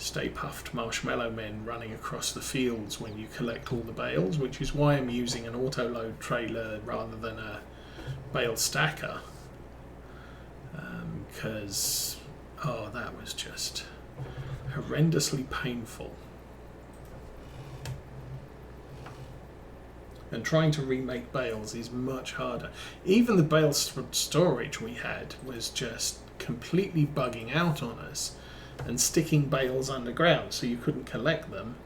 Stay Puffed Marshmallow Men running across the fields when you collect all the bales, which is why I'm using an auto-load trailer rather than a bale stacker. Because, oh, that was just horrendously painful. And trying to remake bales is much harder. Even the bale storage we had was just completely bugging out on us and sticking bales underground so you couldn't collect them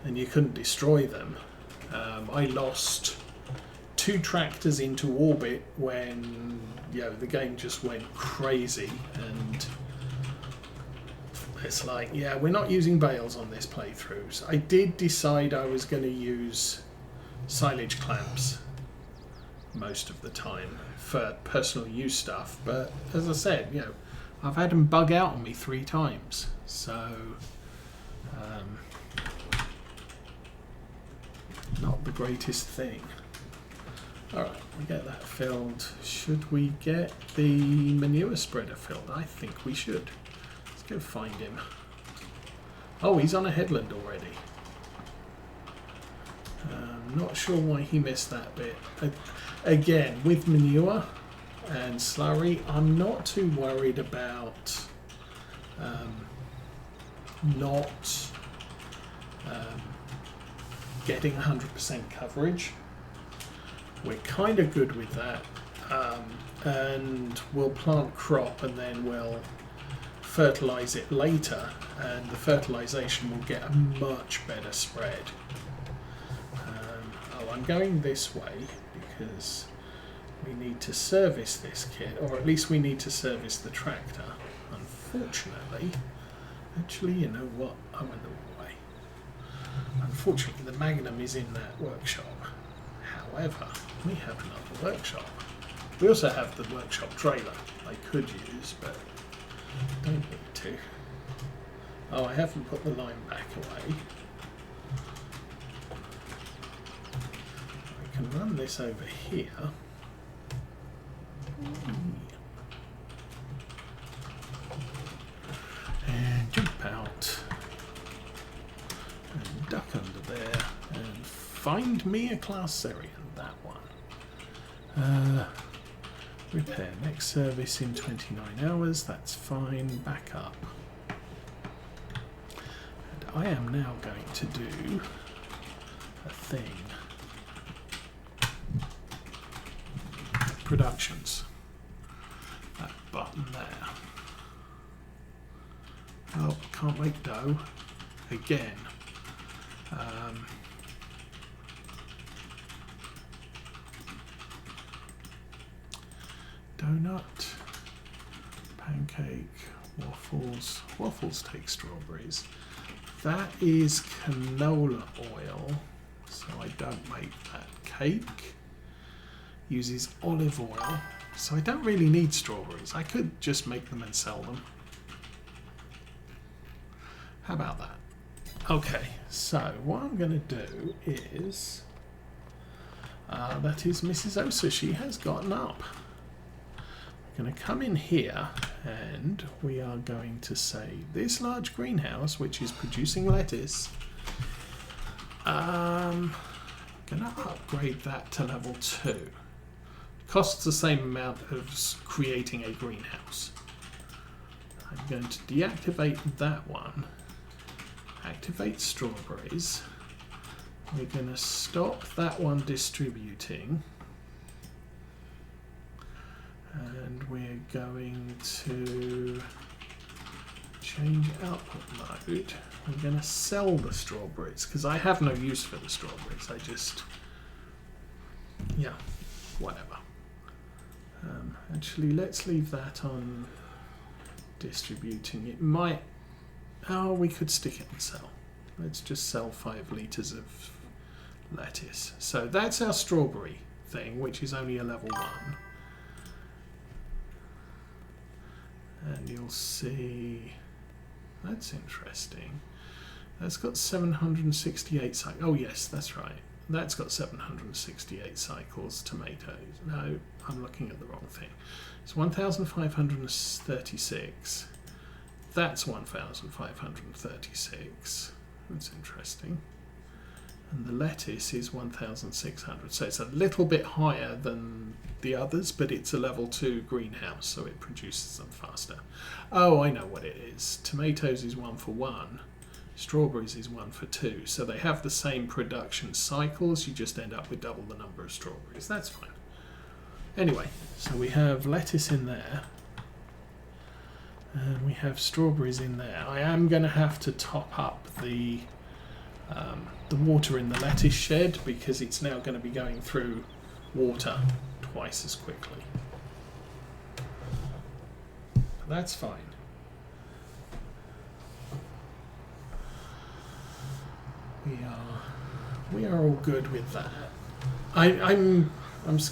and you couldn't destroy them. I lost 2 tractors into orbit when the game just went crazy, and it's like, yeah, we're not using bales on this playthrough. So I did decide I was going to use silage clamps most of the time for personal use stuff, but as I said, I've had them bug out on me 3 times, so not the greatest thing. Alright, we get that filled. Should we get the manure spreader filled? I think we should. Let's go find him. Oh, he's on a headland already. Not sure why he missed that bit. Again, with manure and slurry, I'm not too worried about not getting 100% coverage. We're kind of good with that, and we'll plant crop and then we'll fertilize it later, and the fertilization will get a much better spread. I'm going this way because we need to service this kit, or at least we need to service the tractor. Unfortunately, actually, you know what? I went the wrong way. Unfortunately, the Magnum is in that workshop. However, we have another workshop. We also have the workshop trailer I could use, but don't need to. Oh, I haven't put the line back away. I can run this over here. And jump out. And duck under there. And find me a class Serian, that one. Repair. Next service in 29 hours. That's fine. Back up. And I am now going to do a thing. Productions. That button there. Oh, can't make dough. Again. Donut, pancake, waffles. Waffles take strawberries. That is canola oil, so I don't make that. Cake uses olive oil, so I don't really need strawberries. I could just make them and sell them. How about that? Okay, so what I'm going to do is, that is Mrs. Osa. She has gotten up. We're going to come in here and we are going to say this large greenhouse, which is producing lettuce, I'm going to upgrade that to level 2. Costs the same amount of creating a greenhouse. I'm going to deactivate that one. Activate strawberries. We're going to stop that one distributing. And we're going to change output mode. I'm going to sell the strawberries because I have no use for the strawberries. I just, yeah, whatever. Actually, let's leave that on distributing. It might, oh, we could stick it and sell. Let's just sell 5 litres of lettuce. So that's our strawberry thing, which is only a level 1. And you'll see, that's interesting. That's got 768 cycles. Oh yes, that's right. That's got 768 cycles, tomatoes. No, I'm looking at the wrong thing. It's 1,536. that's 1,536. That's interesting. And the lettuce is 1,600. So it's a little bit higher than the others, but it's a level 2 greenhouse, so it produces them faster. Oh, I know what it is. Tomatoes is 1 for 1. Strawberries is 1 for 2. So they have the same production cycles. You just end up with double the number of strawberries. That's fine. Anyway, so we have lettuce in there. And we have strawberries in there. I am going to have to top up the water in the lettuce shed because it's now going to be going through water twice as quickly. But that's fine. We are all good with that. I'm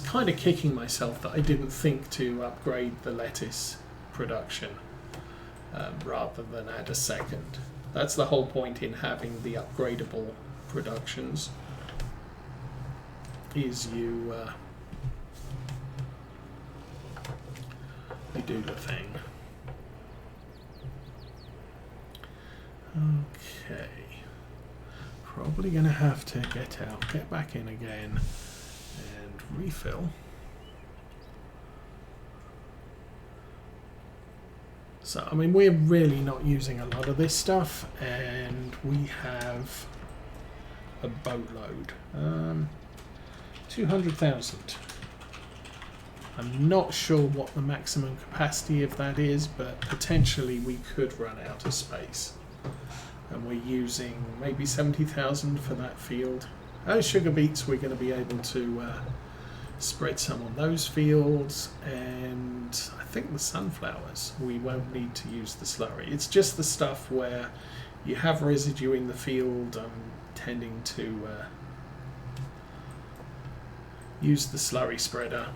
kind of kicking myself that I didn't think to upgrade the lettuce production rather than add a second. That's the whole point in having the upgradable productions, is you do the thing. Okay. Probably going to have to get out, get back in again and refill. So, I mean, we're really not using a lot of this stuff, and we have a boatload. 200,000. I'm not sure what the maximum capacity of that is, but potentially we could run out of space. And we're using maybe 70,000 for that field. Those sugar beets, we're going to be able to spread some on those fields, and I think the sunflowers we won't need to use the slurry. It's just the stuff where you have residue in the field. I'm tending to use the slurry spreader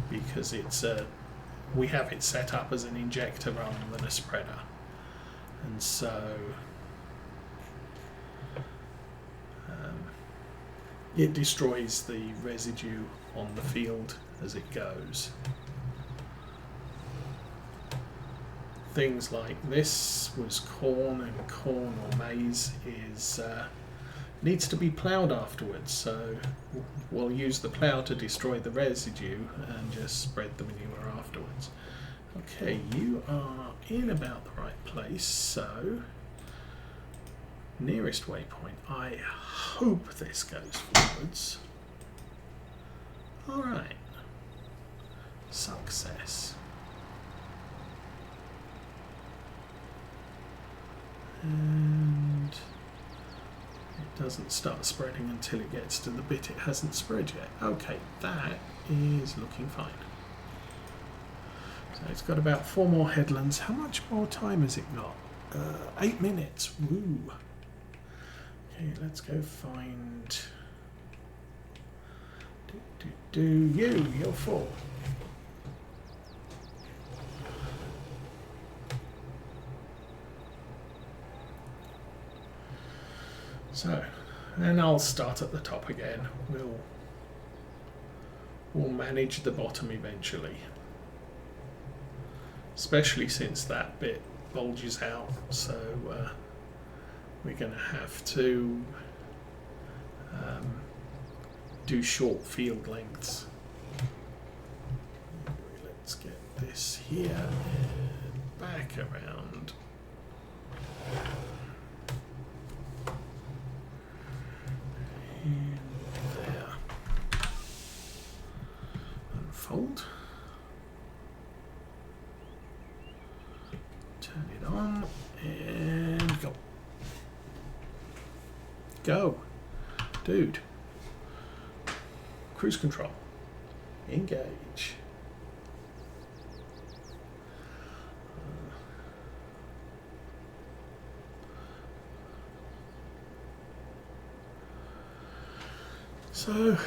because it's we have it set up as an injector rather than a spreader, and so it destroys the residue on the field as it goes. Things like this was corn, and corn or maize is needs to be ploughed afterwards, so we'll use the plough to destroy the residue and just spread the manure afterwards. Okay, you are in about the right place, so nearest waypoint. I hope this goes forwards. Alright. Success. And it doesn't start spreading until it gets to the bit it hasn't spread yet. Okay, that is looking fine. So it's got about 4 more headlands. How much more time has it got? 8 minutes. Woo. Okay, let's go find... You're full. So, and I'll start at the top again. We'll manage the bottom eventually. Especially since that bit bulges out, so we're going to have to do short field lengths. Let's get this here and back around. And there. Unfold. Turn it on and go. Go. Dude. Cruise control. Engage. So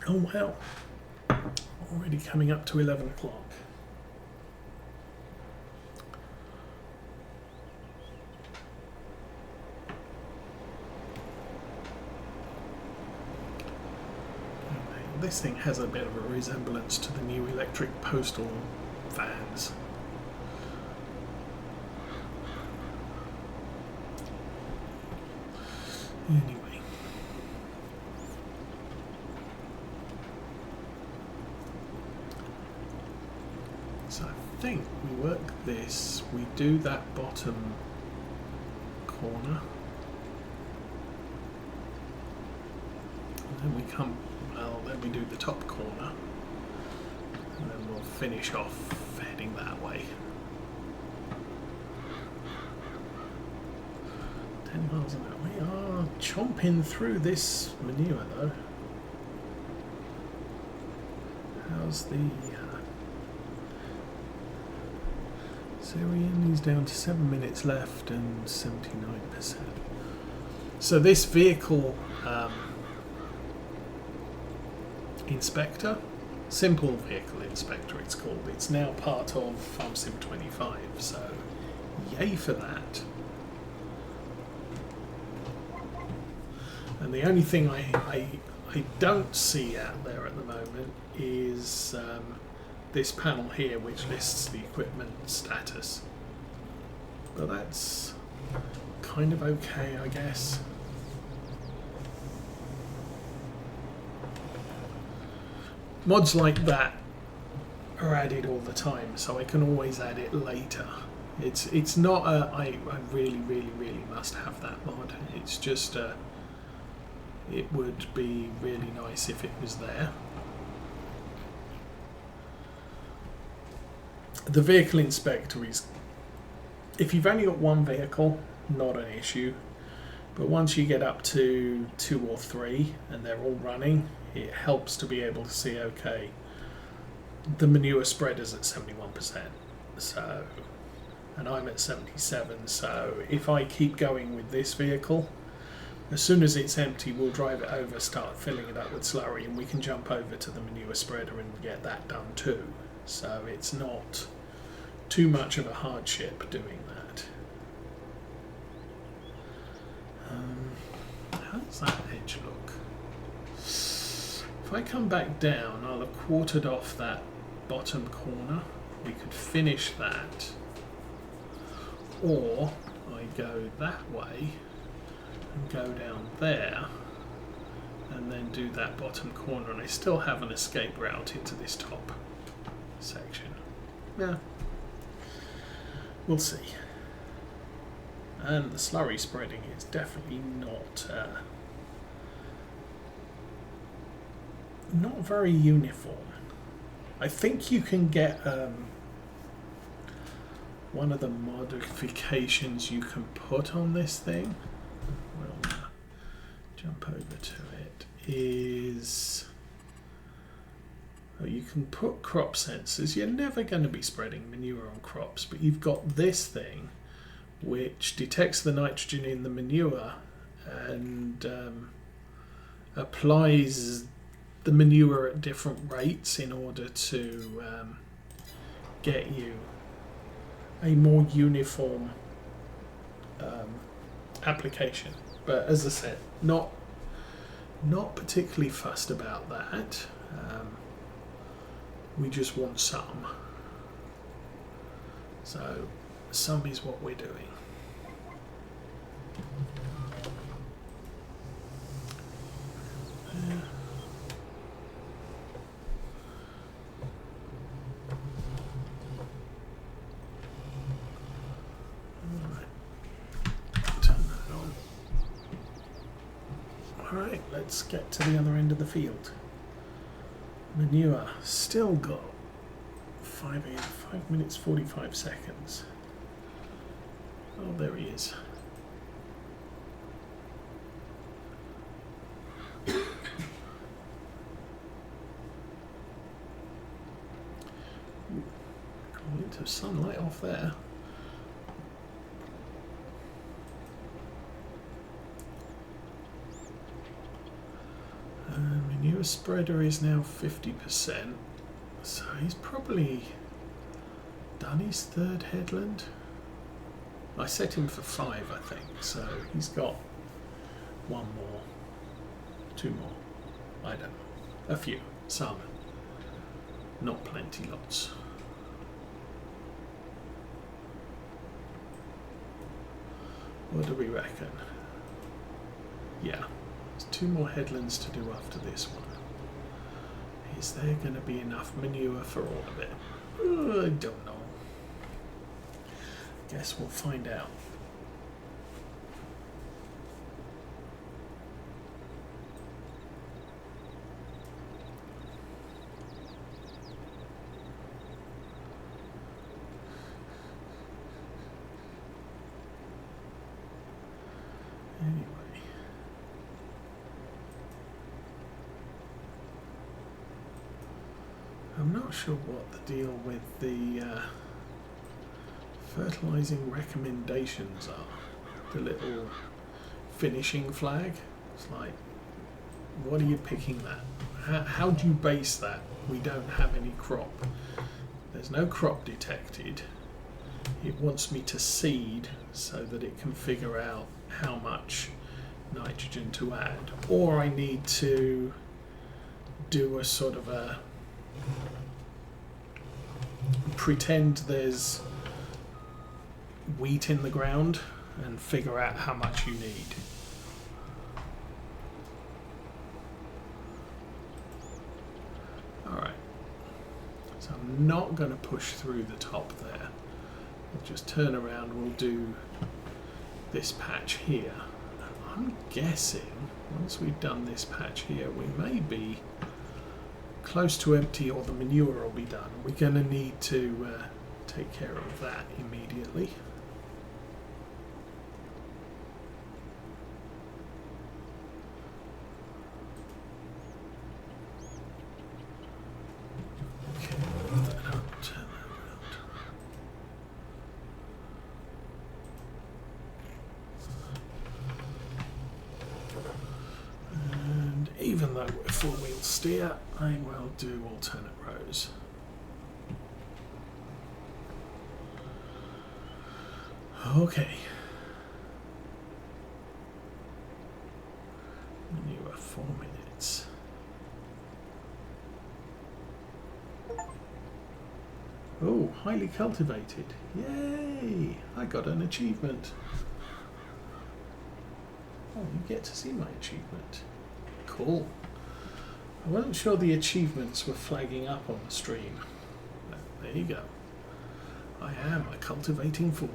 oh well, already coming up to 11 o'clock. this thing has a bit of a resemblance to the new electric postal vans. Anyway. So I think we work this, we do that bottom corner. And then we come, well, then we do the top corner. And then we'll finish off heading that way. 10 miles an hour. We are chomping through this manure though. How's the Syrian? He's down to 7 minutes left and 79%. So this vehicle inspector, simple vehicle inspector it's called, it's now part of FS22, so yay for that. And the only thing I don't see out there at the moment is this panel here which lists the equipment status. But that's kind of okay, I guess. Mods like that are added all the time, so I can always add it later. It's not a I really must have that mod. It's just it would be really nice if it was there. The vehicle inspector is, if you've only got one vehicle, not an issue. But once you get up to 2 or 3 and they're all running, it helps to be able to see, okay, the manure spreader's at 71%. So, and I'm at 77. So if I keep going with this vehicle, as soon as it's empty, we'll drive it over, start filling it up with slurry, and we can jump over to the manure spreader and get that done too. So it's not too much of a hardship doing that. How does that edge look? If I come back down, I'll have quartered off that bottom corner. We could finish that. Or I go that way and go down there and then do that bottom corner, and I still have an escape route into this top section. Yeah, we'll see. And the slurry spreading is definitely not very uniform. I think you can get one of the modifications you can put on this thing. We'll jump over to it. Is you can put crop sensors. You're never going to be spreading manure on crops, but you've got this thing which detects the nitrogen in the manure and applies the manure at different rates in order to get you a more uniform application. But as I said, not particularly fussed about that. We just want some. So some is what we're doing. Alright, let's get to the other end of the field. Manure still got 5 minutes 45 seconds. Oh, there he is. Got into sunlight off there. Manure spreader is now 50%, so he's probably done his third headland. I set him for 5, I think, so he's got 1 more, 2 more, I don't know, a few. Some. Not plenty, lots. What do we reckon? Yeah, there's 2 more headlands to do after this one. Is there going to be enough manure for all of it? I don't know. Guess we'll find out. Anyway. I'm not sure what the deal with the fertilizing recommendations are. The little finishing flag. It's like, what are you picking that? How do you base that? We don't have any crop. There's no crop detected. It wants me to seed so that it can figure out how much nitrogen to add. Or I need to do a sort of a pretend there's wheat in the ground and figure out how much you need. Alright, so I'm not going to push through the top there. We'll just turn around, we'll do this patch here. I'm guessing once we've done this patch here, we may be close to empty, or the manure will be done. We're going to need to take care of that immediately. Okay, move that up, turn that around. And even though we're 4-wheel steer, I will do alternate rows. Okay. Manure 4 minutes. Oh, highly cultivated. Yay! I got an achievement. Oh, you get to see my achievement. Cool. I wasn't sure the achievements were flagging up on the stream. But there you go. I am a cultivating fool.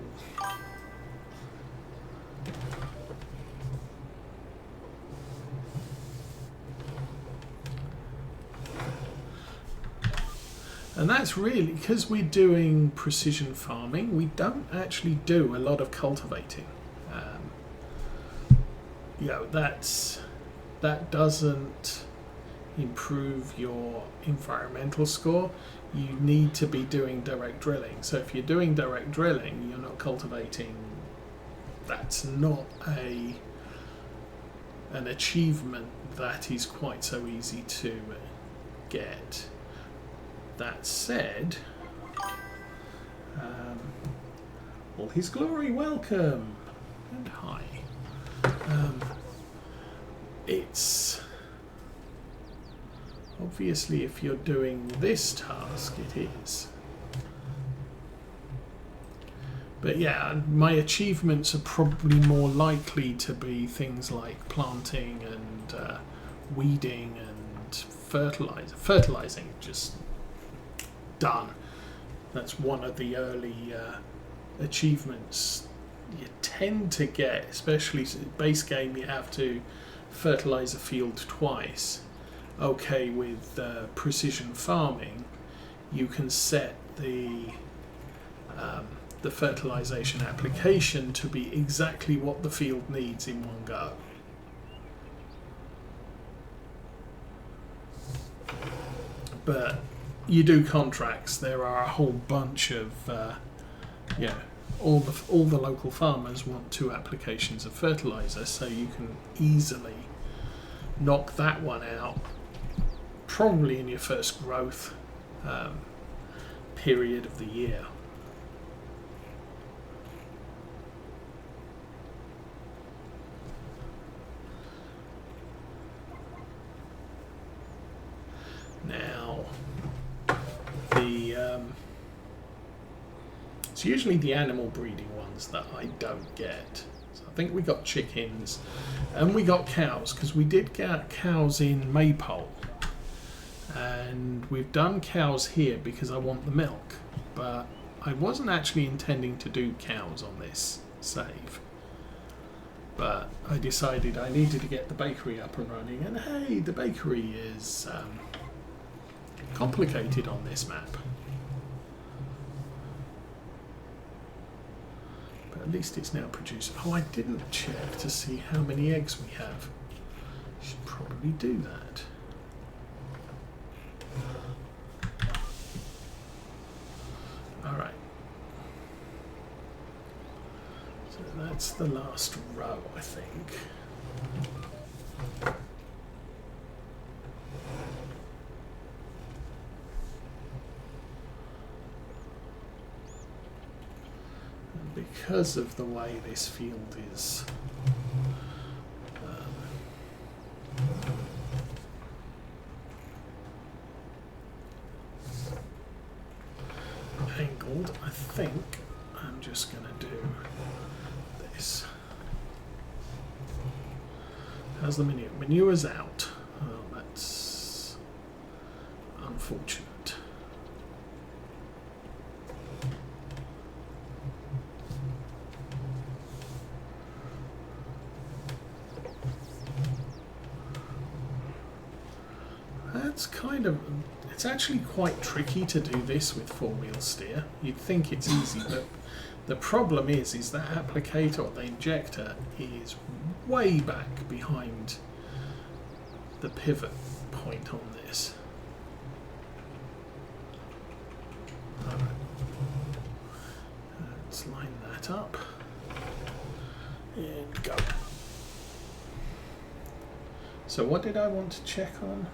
And that's really because we're doing precision farming, we don't actually do a lot of cultivating. You know, that doesn't improve your environmental score. You need to be doing direct drilling. So if you're doing direct drilling, you're not cultivating. That's not an achievement that is quite so easy to get. That said, all his glory, welcome and hi. It's obviously, if you're doing this task, it is. But yeah, my achievements are probably more likely to be things like planting and weeding and fertilizing, just done. That's one of the early achievements you tend to get, especially base game. You have to fertilize a field twice. Okay, with precision farming, you can set the fertilization application to be exactly what the field needs in one go. But you do contracts, there are a whole bunch of all the local farmers want 2 applications of fertilizer, so you can easily knock that one out probably in your first growth period of the year. It's usually the animal breeding ones that I don't get. So I think we got chickens and we got cows, because we did get cows in Maypole. And we've done cows here because I want the milk. But I wasn't actually intending to do cows on this save. But I decided I needed to get the bakery up and running. And hey, the bakery is complicated on this map. But at least it's now produced. Oh, I didn't check to see how many eggs we have. Should probably do that. Alright. So that's the last row, I think. And because of the way this field is angled, I think I'm just going to do this. How's the manure? Manure's out. Oh, that's unfortunate. That's kind of... It's actually quite tricky to do this with four-wheel steer. You'd think it's easy, but the problem is that applicator, or the injector, is way back behind the pivot point on this. Alright. Let's line that up and go. So what did I want to check on?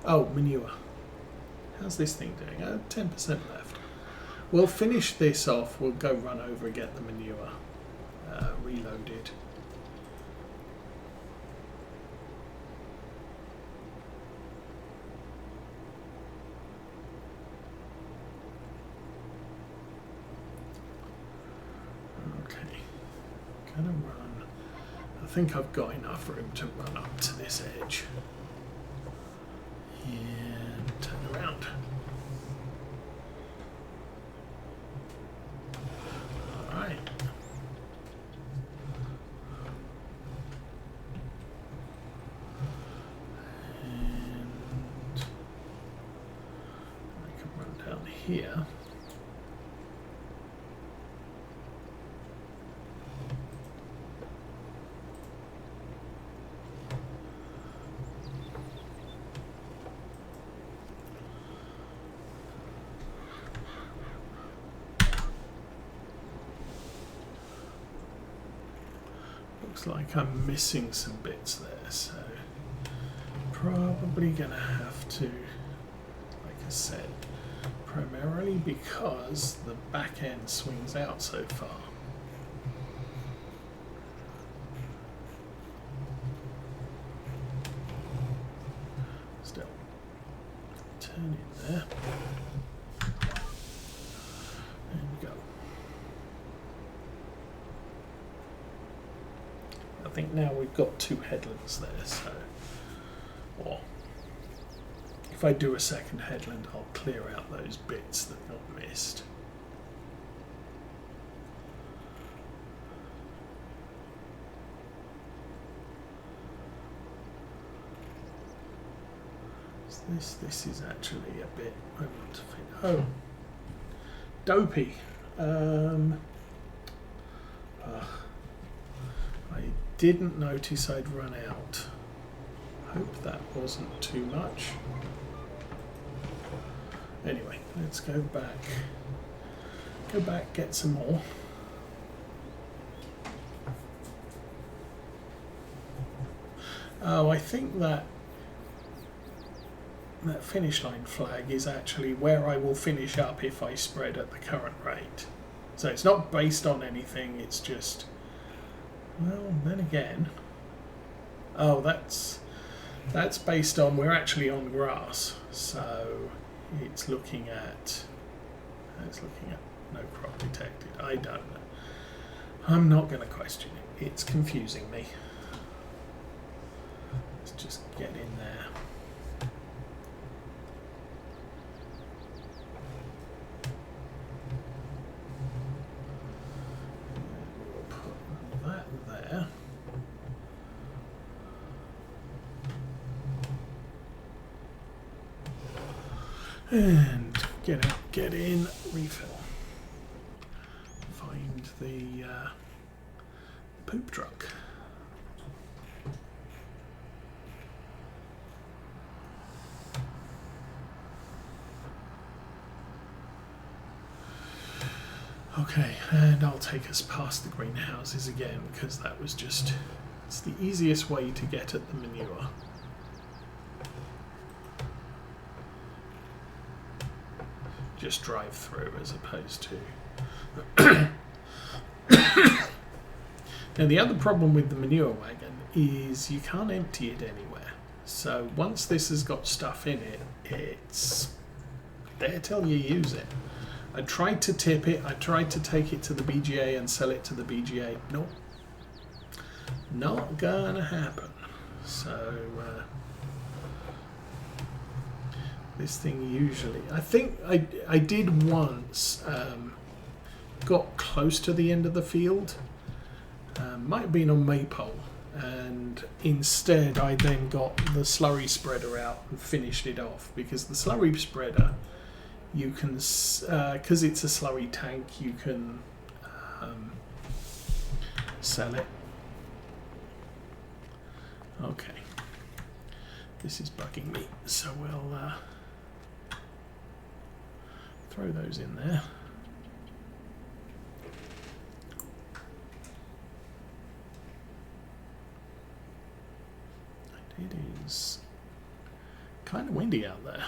Oh, manure. How's this thing doing? 10% left. We'll finish this off. We'll go run over and get the manure reloaded. Okay. Gonna run. I think I've got enough room to run up to this edge. And turn around. Alright. And I can run down here. Looks like I'm missing some bits there, so probably gonna have to, like I said, primarily because the back end swings out so far. Still, turn in there and go. I think now we've got two headlands there, so, or if I do a second headland, I'll clear out those bits that got missed. So this is actually a bit, I want to think, oh, dopey. I didn't notice I'd run out. Hope that wasn't too much. Anyway, let's go back. Go back, get some more. Oh, I think that finish line flag is actually where I will finish up if I spread at the current rate. So it's not based on anything, it's just... Well, then again, oh, that's That's based on, we're actually on grass, so it's looking at no crop detected. I don't know. I'm not going to question it. It's confusing me. Let's just get in there. We'll put that there. And get out, get in, refill. Find the poop truck. Okay, and I'll take us past the greenhouses again, because that was just, it's the easiest way to get at the manure. Just drive through as opposed to... Now the other problem with the manure wagon is you can't empty it anywhere. So once this has got stuff in it, it's there till you use it. I tried to tip it, I tried to take it to the BGA and sell it to the BGA. Nope. Not gonna happen. So this thing usually, I think I did once, got close to the end of the field, might have been on Maypole, and instead I then got the slurry spreader out and finished it off, because the slurry spreader, you can, because it's a slurry tank, you can sell it. Okay, this is bugging me, so we'll throw those in there. It is kind of windy out there.